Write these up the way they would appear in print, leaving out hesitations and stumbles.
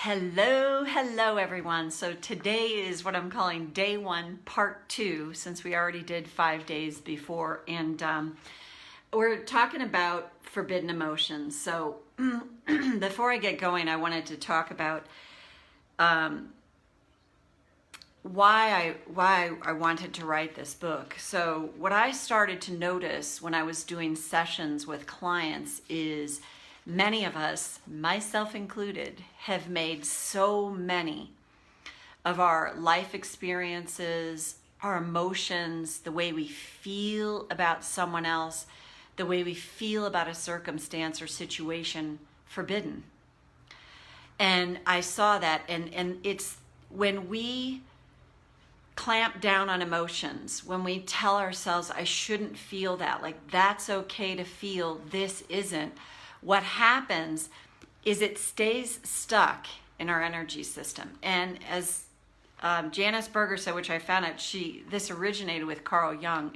Hello everyone. So today is what I'm calling day one, part two, since we already did 5 days before. And we're talking about forbidden emotions. So before I get going, I wanted to talk about why I wanted to write this book. So what I started to notice when I was doing sessions with clients is many of us, myself included, have made so many of our life experiences, our emotions, the way we feel about someone else, the way we feel about a circumstance or situation forbidden. And I saw that, and it's when we clamp down on emotions, when we tell ourselves, I shouldn't feel that, like that's okay to feel, this isn't. What happens is it stays stuck in our energy system. And as Janice Berger said, which I found out, this originated with Carl Jung,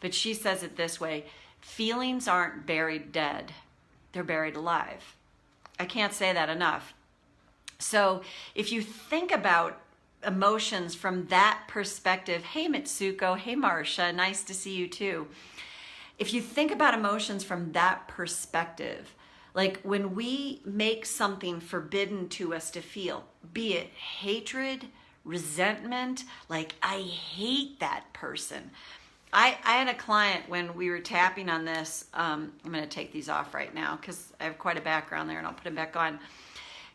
but she says it this way: feelings aren't buried dead, they're buried alive. I can't say that enough. So if you think about emotions from that perspective, hey Mitsuko, hey Marcia, nice to see you too. If you think about emotions from that perspective, like when we make something forbidden to us to feel, be it hatred, resentment, like I hate that person. I had a client when we were tapping on this, I'm going to take these off right now because I have quite a background there and I'll put them back on.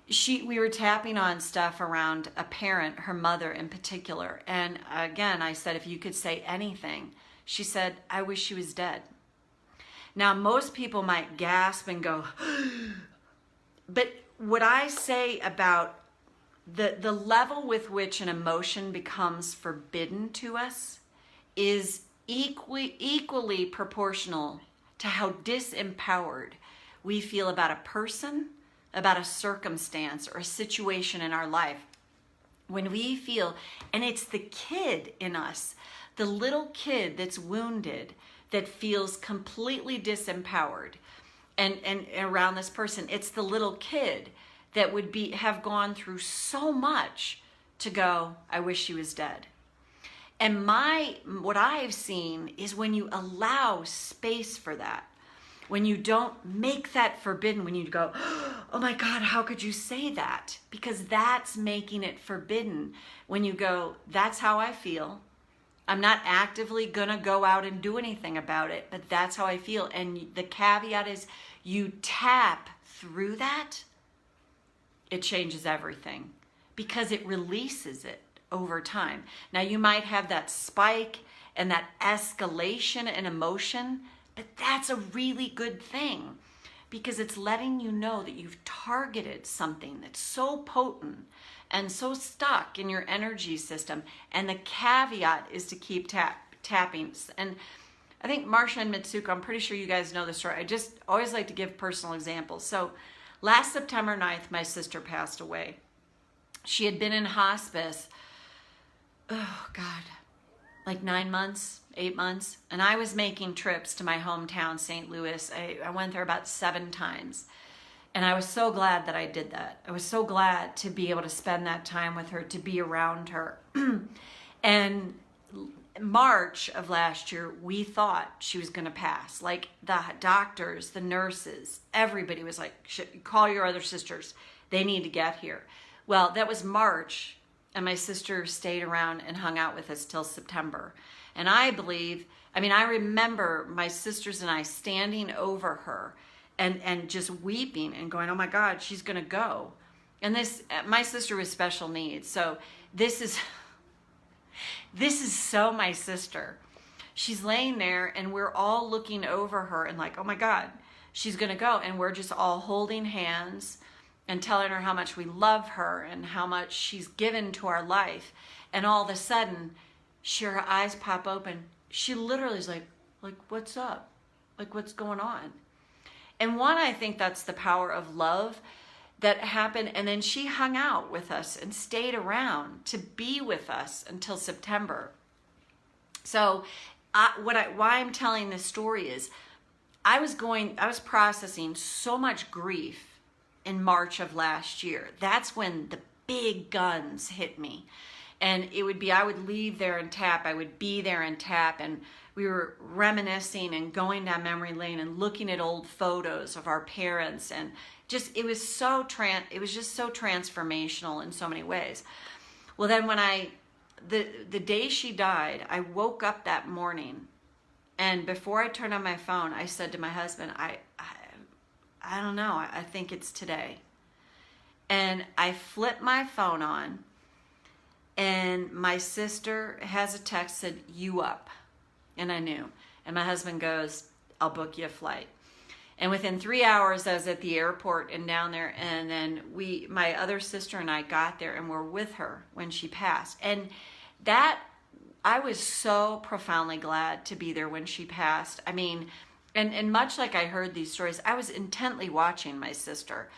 We were tapping on stuff around a parent, her mother in particular. And again, I said, if you could say anything, she said, I wish she was dead. Now, most people might gasp and go, but what I say about the level with which an emotion becomes forbidden to us is equally proportional to how disempowered we feel about a person, about a circumstance, or a situation in our life. When we feel, and it's the kid in us, the little kid that's wounded, that feels completely disempowered and around this person. It's the little kid that would have gone through so much to go, I wish she was dead. And what I've seen is when you allow space for that, when you don't make that forbidden, when you go, oh my God, how could you say that? Because that's making it forbidden. When you go, that's how I feel. I'm not actively going to go out and do anything about it, but that's how I feel. And the caveat is you tap through that, it changes everything because it releases it over time. Now you might have that spike and that escalation in emotion, but that's a really good thing because it's letting you know that you've targeted something that's so potent and so stuck in your energy system. And the caveat is to keep tapping. And I think Marcia and Mitsuko, I'm pretty sure you guys know the story. I just always like to give personal examples. So last September 9th, my sister passed away. She had been in hospice, oh God, like 9 months, 8 months. And I was making trips to my hometown, St. Louis. I went there about 7 times. And I was so glad that I did that. I was so glad to be able to spend that time with her, to be around her. And March of last year, we thought she was going to pass. Like the doctors, the nurses, everybody was like, call your other sisters. They need to get here. Well, that was March, and my sister stayed around and hung out with us till September. And I remember my sisters and I standing over her and just weeping and going, oh my God, she's going to go. And my sister was special needs. So this is so my sister. She's laying there and we're all looking over her and like, oh my God, she's going to go. And we're just all holding hands and telling her how much we love her and how much she's given to our life. And all of a sudden, her eyes pop open. She literally is like, what's up? Like, what's going on? And I think that's the power of love that happened. And then she hung out with us and stayed around to be with us until September. So why I'm telling this story is I was processing so much grief in March of last year. That's when the big guns hit me. And it would be, I would leave there and tap, I would be there and tap, and we were reminiscing and going down memory lane and looking at old photos of our parents, and just, it was just so transformational in so many ways. Well, then when the day she died, I woke up that morning, and before I turned on my phone, I said to my husband, I don't know, I think it's today. And I flipped my phone on, and my sister has a text said, "You up?" And I knew. And my husband goes, "I'll book you a flight." And within 3 hours, I was at the airport and down there. And then my other sister and I got there and were with her when she passed. And that, I was so profoundly glad to be there when she passed. I mean, and much like I heard these stories, I was intently watching my sister,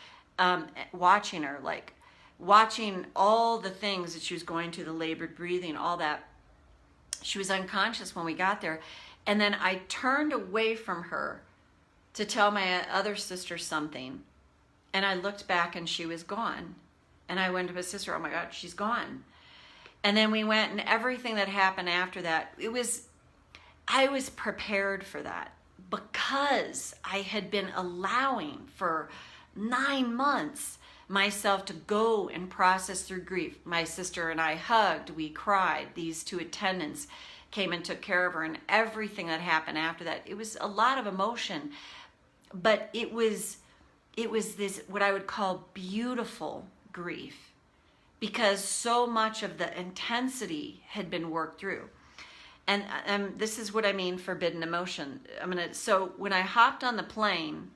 watching her, like watching all the things that she was going through, the labored breathing, all that. She was unconscious when we got there. And then I turned away from her to tell my other sister something. And I looked back and she was gone. And I went to my sister, "Oh my God, she's gone." And then we went, and everything that happened after that, I was prepared for that because I had been allowing for 9 months myself to go and process through grief. My sister and I hugged, we cried. These two attendants came and took care of her, and everything that happened after that, it was a lot of emotion, but it was this, what I would call beautiful grief, because so much of the intensity had been worked through. And this is what I mean, forbidden emotion. So when I hopped on the plane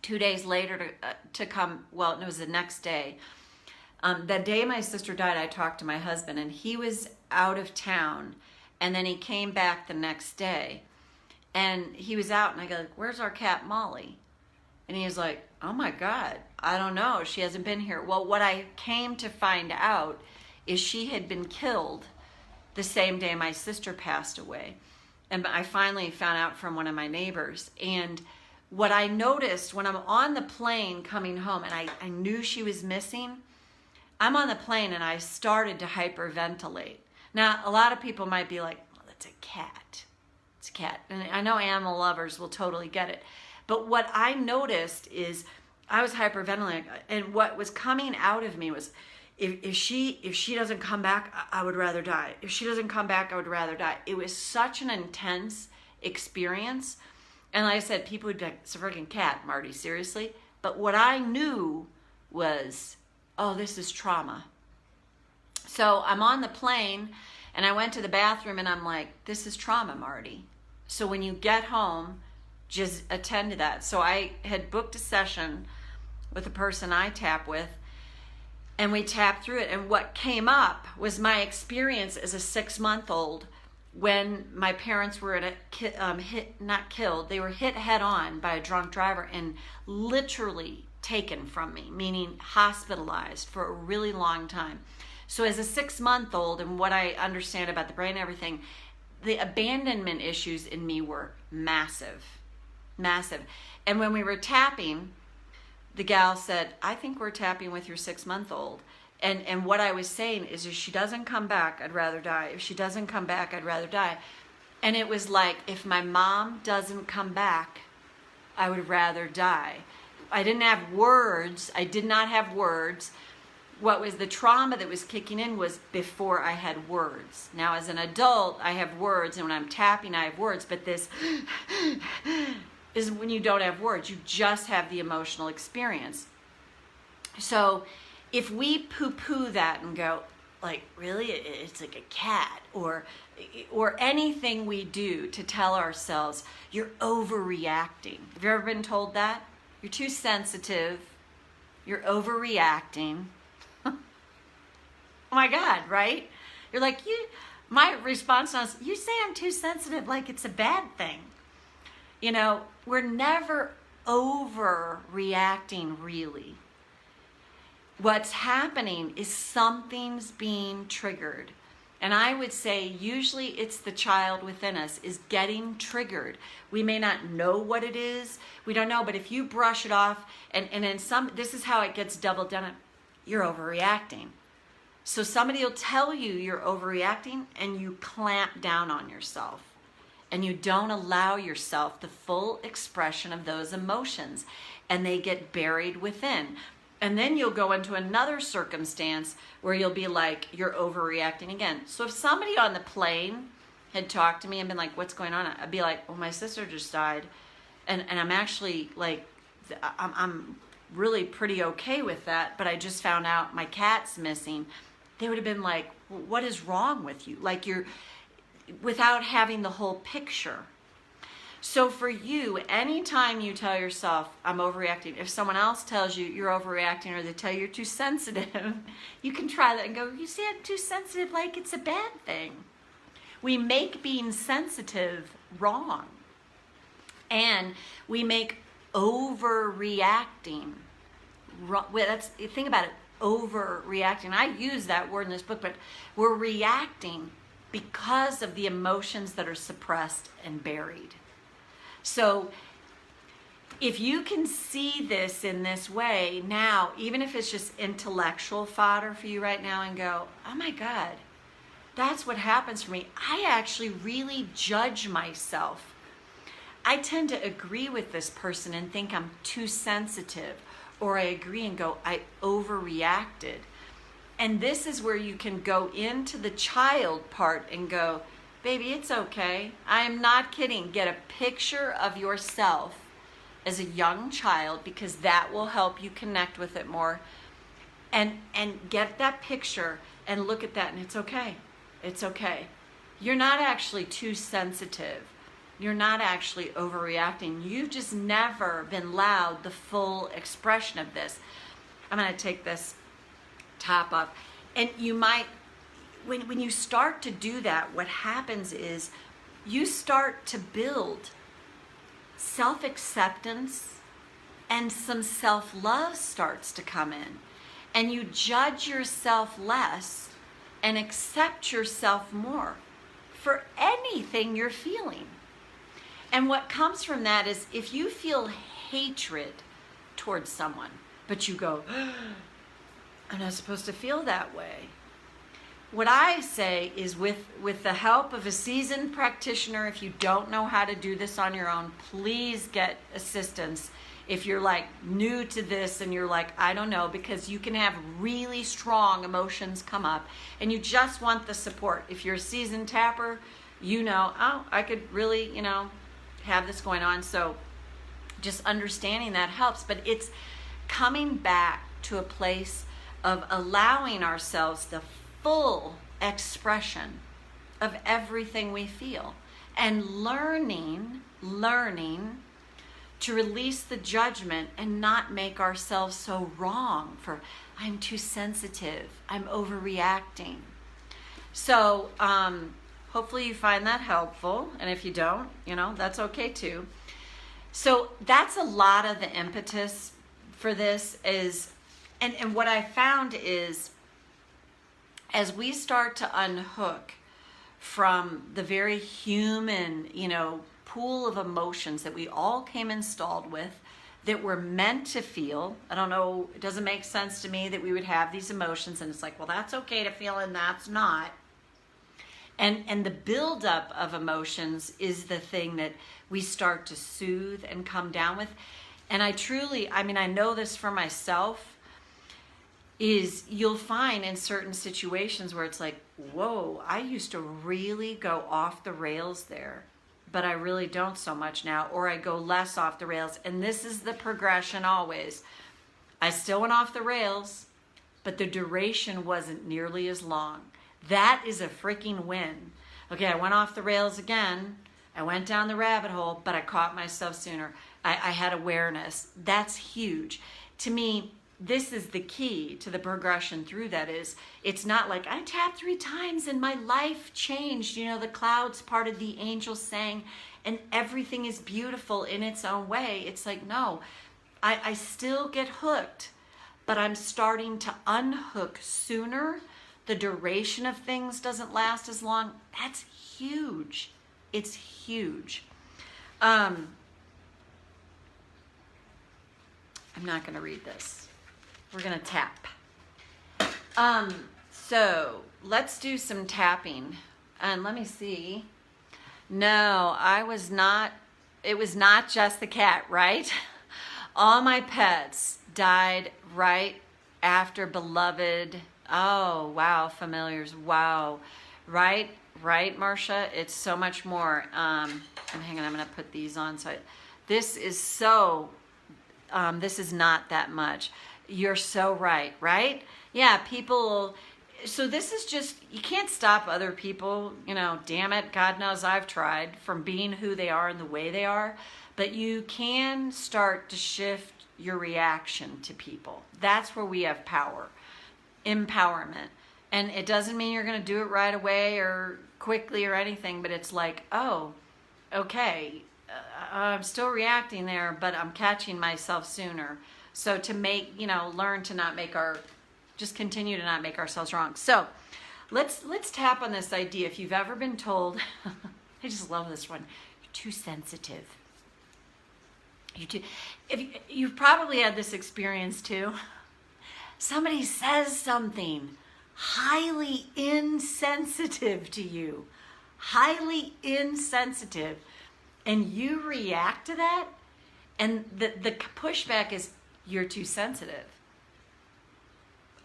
2 days later to come, well, it was the next day. The day my sister died, I talked to my husband, and he was out of town, and then he came back the next day, and he was out, and I go, "Where's our cat Molly?" And he was like, "Oh my God, I don't know. She hasn't been here." Well, what I came to find out is she had been killed the same day my sister passed away. And I finally found out from one of my neighbors. And what I noticed when I'm on the plane coming home, and I knew she was missing, I'm on the plane and I started to hyperventilate. Now, a lot of people might be like, "Well, that's a cat. It's a cat." And I know animal lovers will totally get it. But what I noticed is I was hyperventilating, and what was coming out of me was, if she doesn't come back, I would rather die. If she doesn't come back, I would rather die. It was such an intense experience. And like I said, people would be like, "It's a freaking cat, Marty, seriously?" But what I knew was, oh, this is trauma. So I'm on the plane, and I went to the bathroom, and I'm like, "This is trauma, Marty. So when you get home, just attend to that." So I had booked a session with a person I tap with, and we tapped through it. And what came up was my experience as a 6-month-old when my parents were not killed, they were hit head on by a drunk driver and literally taken from me, meaning hospitalized for a really long time. So as a 6-month-old, and what I understand about the brain and everything, the abandonment issues in me were massive. And when we were tapping, the gal said, "I think we're tapping with your 6-month-old. And what I was saying is, if she doesn't come back, I'd rather die. If she doesn't come back, I'd rather die." And it was like, if my mom doesn't come back, I would rather die. I didn't have words. I did not have words. What was the trauma that was kicking in was before I had words. Now, as an adult, I have words, and when I'm tapping, I have words. But this is when you don't have words. You just have the emotional experience. So if we poo-poo that and go, like, "Really, it's like a cat," or anything we do to tell ourselves, "You're overreacting." Have you ever been told that? "You're too sensitive. You're overreacting." Oh my God, right? You're like, my response was, "You say I'm too sensitive like it's a bad thing." You know, we're never overreacting, really. What's happening is something's being triggered. And I would say usually it's the child within us is getting triggered. We may not know what it is. We don't know, but if you brush it off, and then this is how it gets doubled down. You're overreacting. So somebody will tell you you're overreacting and you clamp down on yourself. And you don't allow yourself the full expression of those emotions. And they get buried within. And then you'll go into another circumstance where you'll be like, you're overreacting again. So if somebody on the plane had talked to me and been like, what's going on? I'd be like, well, my sister just died. And I'm actually like, I'm really pretty okay with that. But I just found out my cat's missing. They would have been like, well, what is wrong with you? Like without having the whole picture. So for you, anytime you tell yourself, I'm overreacting, if someone else tells you you're overreacting or they tell you you're too sensitive, you can try that and go, you see, I'm too sensitive, like it's a bad thing. We make being sensitive wrong. And we make overreacting wrong. Think about it, overreacting. I use that word in this book, but we're reacting because of the emotions that are suppressed and buried. So if you can see this in this way now, even if it's just intellectual fodder for you right now, and go, oh my God, that's what happens for me. I actually really judge myself. I tend to agree with this person and think I'm too sensitive, or I agree and go, I overreacted. And this is where you can go into the child part and go, baby, it's okay. I am not kidding. Get a picture of yourself as a young child, because that will help you connect with it more. And get that picture and look at that, and it's okay. It's okay. You're not actually too sensitive. You're not actually overreacting. You've just never been allowed the full expression of this. I'm going to take this top off. And you might, when you start to do that, what happens is you start to build self-acceptance, and some self-love starts to come in. And you judge yourself less and accept yourself more for anything you're feeling. And what comes from that is if you feel hatred towards someone, but you go, I'm not supposed to feel that way. What I say is with the help of a seasoned practitioner, if you don't know how to do this on your own, please get assistance. If you're like new to this and you're like, I don't know, because you can have really strong emotions come up and you just want the support. If you're a seasoned tapper, you know, oh, I could really, have this going on. So just understanding that helps, but it's coming back to a place of allowing ourselves the full expression of everything we feel, and learning to release the judgment and not make ourselves so wrong for, I'm too sensitive, I'm overreacting. So hopefully you find that helpful, and if you don't, that's okay too. So that's a lot of the impetus for this is, and what I found is, as we start to unhook from the very human, pool of emotions that we all came installed with, that we're meant to feel. I don't know, it doesn't make sense to me that we would have these emotions and it's like, well, that's okay to feel and that's not. And the buildup of emotions is the thing that we start to soothe and come down with. And I know this for myself, is you'll find in certain situations where it's like, whoa, I used to really go off the rails there, but I really don't so much now, or I go less off the rails. And this is the progression always. I still went off the rails, but the duration wasn't nearly as long. That is a freaking win. Okay, I went off the rails again. I went down the rabbit hole, but I caught myself sooner. I had awareness. That's huge. To me, this is the key to the progression through that. Is it's not like I tapped 3 times and my life changed. The clouds parted, the angels sang, and everything is beautiful in its own way. It's like, no, I still get hooked, but I'm starting to unhook sooner the duration of things doesn't last as long. That's huge. It's huge. I'm not going to read this. We're going to tap. So let's do some tapping. And let me see. No, it was not just the cat, right? All my pets died right after beloved. Oh, wow, familiars. Wow. Right, Marcia? It's so much more. And hang on, I'm going to put these on. This is not that much. You're so right? Yeah, people. So this is just, you can't stop other people, damn it, God knows I've tried, from being who they are and the way they are, but you can start to shift your reaction to people. That's where we have power, empowerment. And it doesn't mean you're going to do it right away or quickly or anything, but it's like, oh, okay, I'm still reacting there, but I'm catching myself sooner. So to learn to not make just continue to not make ourselves wrong. So let's tap on this idea. If you've ever been told, I just love this one, you're too sensitive. You've probably had this experience too. Somebody says something highly insensitive to you, highly insensitive, and you react to that, and the pushback is, you're too sensitive.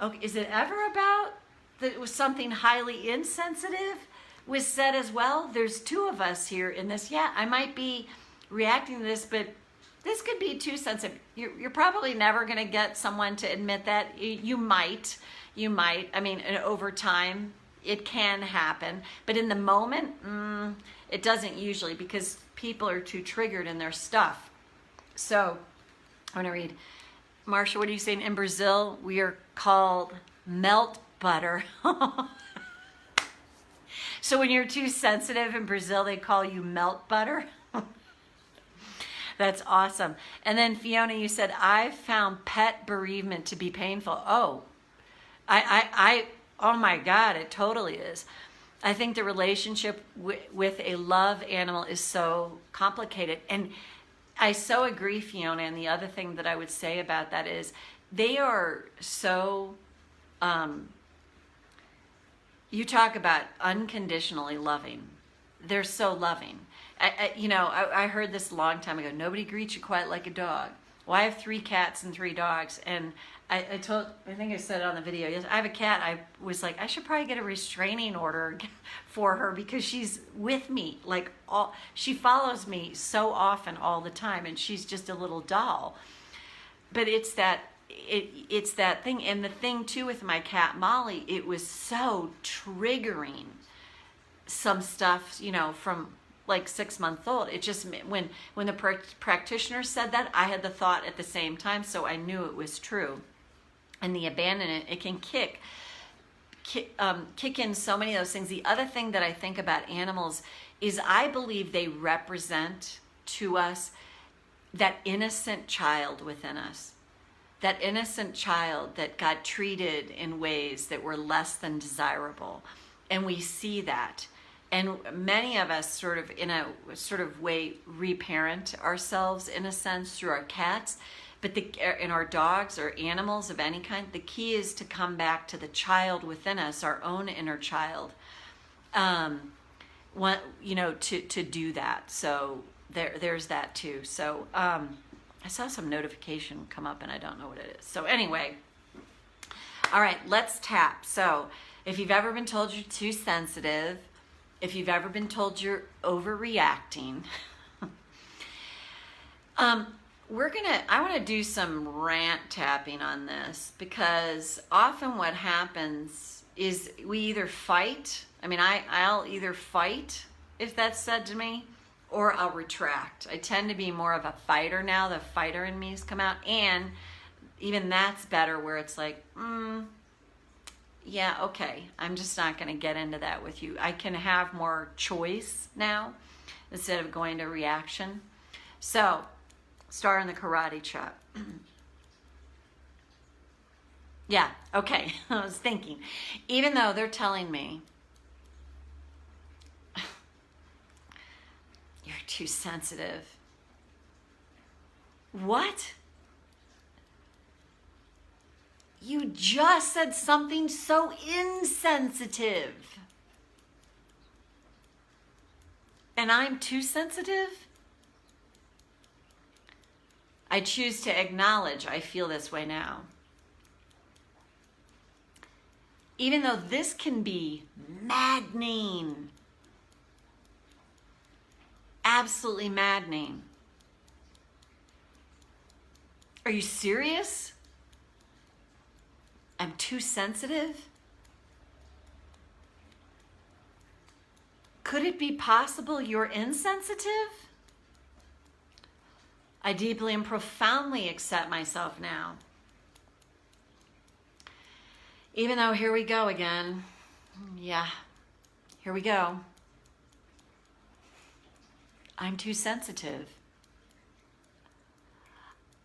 Okay, is it ever about that it was something highly insensitive was said as well? There's two of us here in this. Yeah, I might be reacting to this, but this could be too sensitive. You're probably never going to get someone to admit that. You might. I mean, over time, it can happen. But in the moment, it doesn't usually, because people are too triggered in their stuff. So I'm going to read. Marcia, what are you saying? In Brazil, we are called melt butter. So when you're too sensitive in Brazil, they call you melt butter. That's awesome. And then Fiona, you said, I've found pet bereavement to be painful. Oh, oh my God, it totally is. I think the relationship with a love animal is so complicated. And I so agree, Fiona. And the other thing that I would say about that is they are so, you talk about unconditionally loving. They're so loving. I heard this a long time ago. Nobody greets you quite like a dog. Well, I have 3 cats and 3 dogs. And I think I said it on the video. Yes, I have a cat. I was like, I should probably get a restraining order for her, because she's with me. She follows me so often all the time, and she's just a little doll. But it's that thing. And the thing too with my cat Molly, it was so triggering. Some stuff, from like 6 months old. It just, when the practitioner said that, I had the thought at the same time, so I knew it was true. And the abandonment, it can kick in so many of those things. The other thing that I think about animals is I believe they represent to us that innocent child within us. That innocent child that got treated in ways that were less than desirable. And we see that. And many of us sort of in a sort of way reparent ourselves in a sense through our cats, but in our dogs or animals of any kind, the key is to come back to the child within us, our own inner child, to do that. So there's that too. So I saw some notification come up and I don't know what it is. So anyway, all right, let's tap. So if you've ever been told you're too sensitive, if you've ever been told you're overreacting, I want to do some rant tapping on this, because often what happens is we either fight. I mean, I'll either fight if that's said to me, or I'll retract. I tend to be more of a fighter now. The fighter in me has come out, and even that's better, where it's like, yeah, okay, I'm just not going to get into that with you. I can have more choice now instead of going to reaction. So, start in the karate chop. Yeah, Okay, I was thinking, even though they're telling me, you're too sensitive. What? You just said something so insensitive. And I'm too sensitive? I choose to acknowledge I feel this way now. Even though this can be maddening, absolutely maddening. Are you serious? I'm too sensitive? Could it be possible you're insensitive? I deeply and profoundly accept myself now. Even though, here we go again. Yeah, here we go. I'm too sensitive.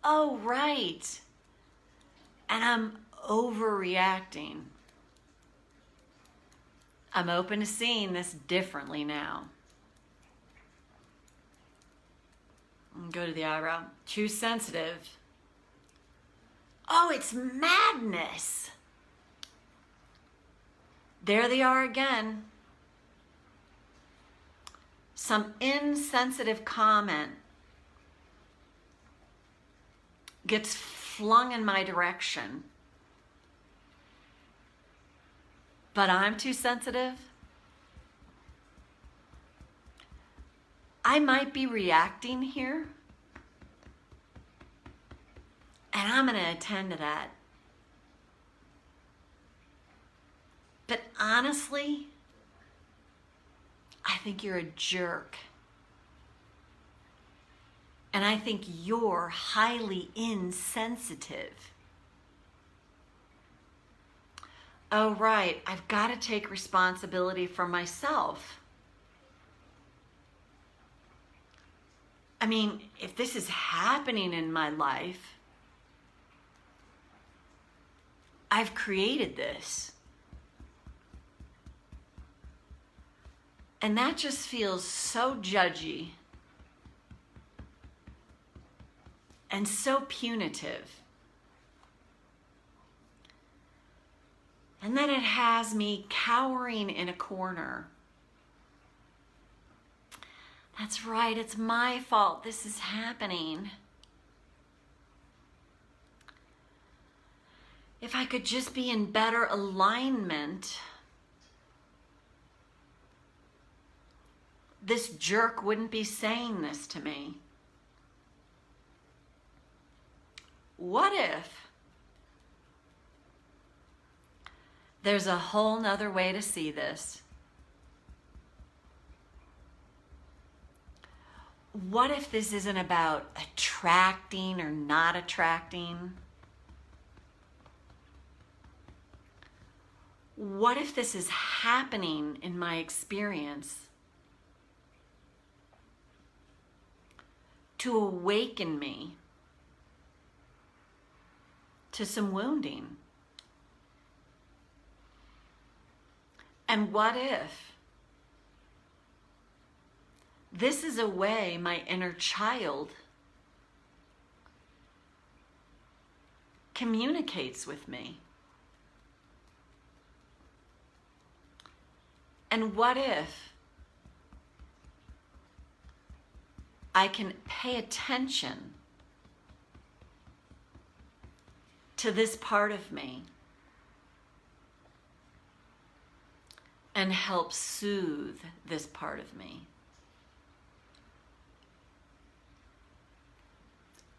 Oh, right. And I'm overreacting. I'm open to seeing this differently now. Go to the eyebrow. Too sensitive. Oh, it's madness. There they are again. Some insensitive comment gets flung in my direction. But I'm too sensitive. I might be reacting here. And I'm going to attend to that. But honestly, I think you're a jerk. And I think you're highly insensitive. Oh, right, I've got to take responsibility for myself. I mean, if this is happening in my life, I've created this. And that just feels so judgy and so punitive. And then it has me cowering in a corner. That's right, it's my fault this is happening. If I could just be in better alignment, this jerk wouldn't be saying this to me. What if there's a whole nother way to see this? What if this isn't about attracting or not attracting? What if this is happening in my experience to awaken me to some wounding? And what if this is a way my inner child communicates with me? And what if I can pay attention to this part of me and help soothe this part of me?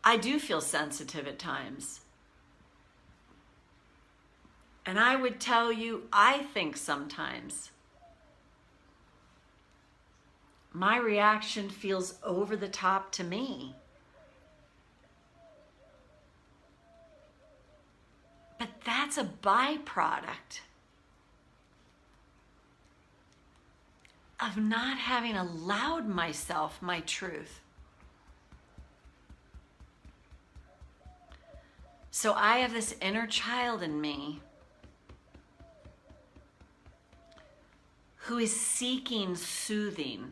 I do feel sensitive at times. And I would tell you, I think sometimes my reaction feels over the top to me. But that's a byproduct of not having allowed myself my truth. So I have this inner child in me who is seeking soothing.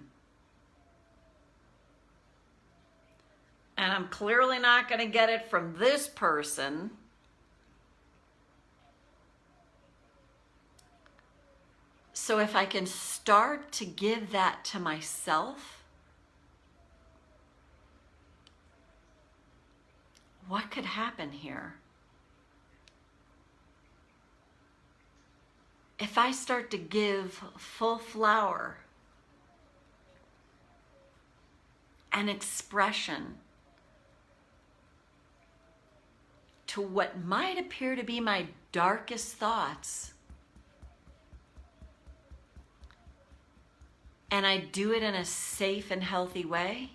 And I'm clearly not going to get it from this person. So if I can start to give that to myself, what could happen here? If I start to give full flower and expression to what might appear to be my darkest thoughts, and I do it in a safe and healthy way,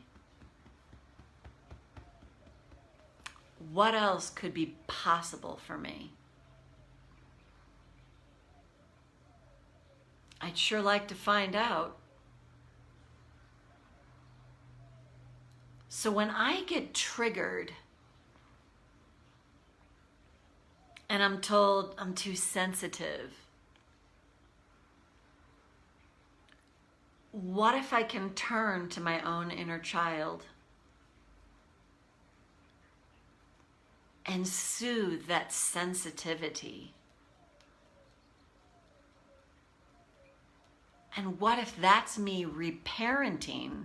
what else could be possible for me? I'd sure like to find out. So when I get triggered and I'm told I'm too sensitive, what if I can turn to my own inner child and soothe that sensitivity? And what if that's me reparenting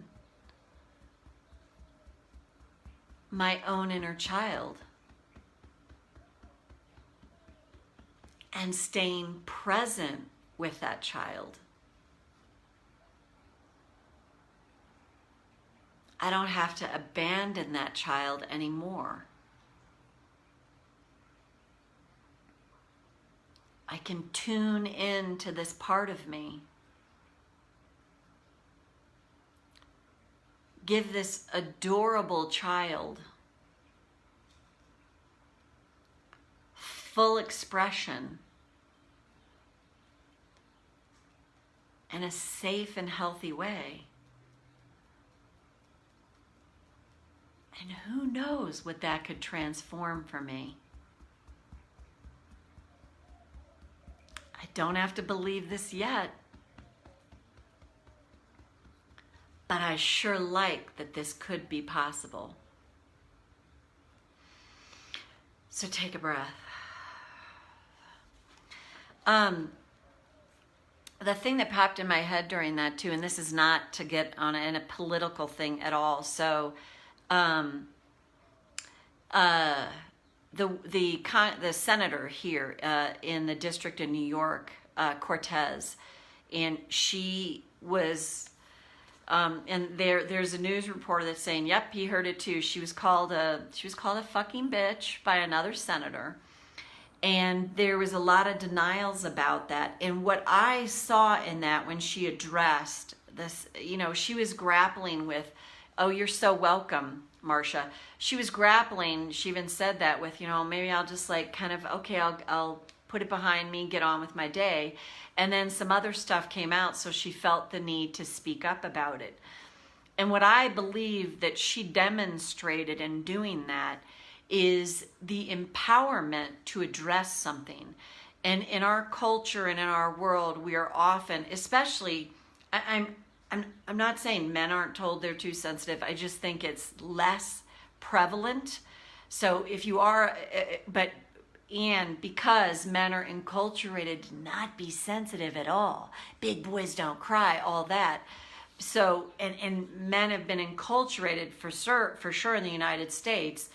my own inner child and staying present with that child? I don't have to abandon that child anymore. I can tune in to this part of me. Give this adorable child full expression in a safe and healthy way. And who knows what that could transform for me. I don't have to believe this yet. But I sure like that this could be possible. So take a breath. The thing that popped in my head during that too, and this is not to get on in a political thing at all. So, the senator here in the district of New York, Cortez, and she was. And there's a news reporter that's saying, "Yep, he heard it too." She was called a fucking bitch by another senator, and there was a lot of denials about that. And what I saw in that when she addressed this, she was grappling with, "Oh, you're so welcome, Marcia." She was grappling. She even said that with, maybe I'll just I'll put it behind me, get on with my day. And then some other stuff came out, so she felt the need to speak up about it. And what I believe that she demonstrated in doing that is the empowerment to address something. And in our culture and in our world, we are often, especially, I'm not saying men aren't told they're too sensitive. I just think it's less prevalent. So if you are, and because men are enculturated to not be sensitive at all, big boys don't cry, all that. So, and men have been enculturated for sure in the United States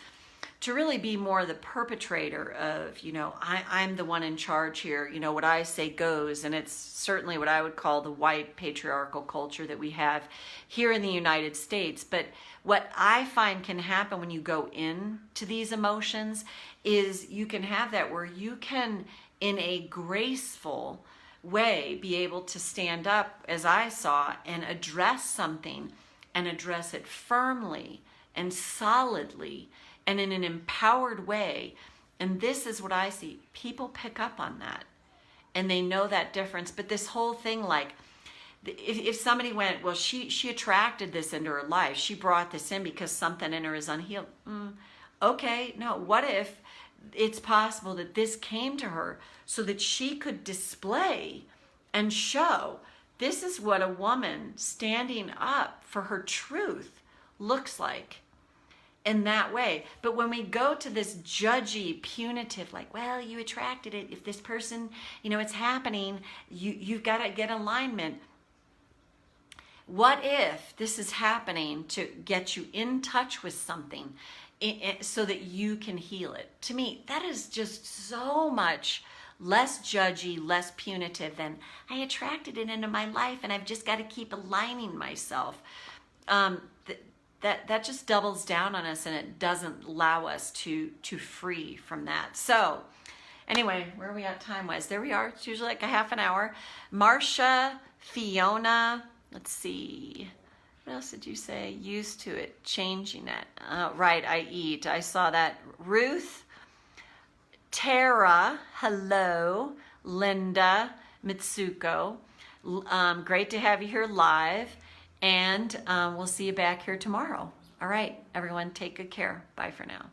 to really be more the perpetrator of, I'm the one in charge here, what I say goes. And it's certainly what I would call the white patriarchal culture that we have here in the United States. But what I find can happen when you go into these emotions is you can have that where you can, in a graceful way, be able to stand up, as I saw, and address something and address it firmly and solidly and in an empowered way. And this is what I see. People pick up on that and they know that difference. But this whole thing, like, if somebody went, well, she attracted this into her life. She brought this in because something in her is unhealed. Okay, no, what if it's possible that this came to her so that she could display and show This is what a woman standing up for her truth looks like in that way. But when we go to this judgy, punitive, like, well, you attracted it. If this person, it's happening, you've got to get alignment. What if this is happening to get you in touch with something so that you can heal it? To me, that is just so much less judgy, less punitive than I attracted it into my life and I've just got to keep aligning myself. That just doubles down on us, and it doesn't allow us to free from that. So anyway, where are we at time-wise? There we are. It's usually like a half an hour. Marcia, Fiona, let's see. What else did you say? Used to it, changing it. Right, I eat. I saw that. Ruth, Tara, hello. Linda, Mitsuko. Great to have you here live. And we'll see you back here tomorrow. All right, everyone, take good care. Bye for now.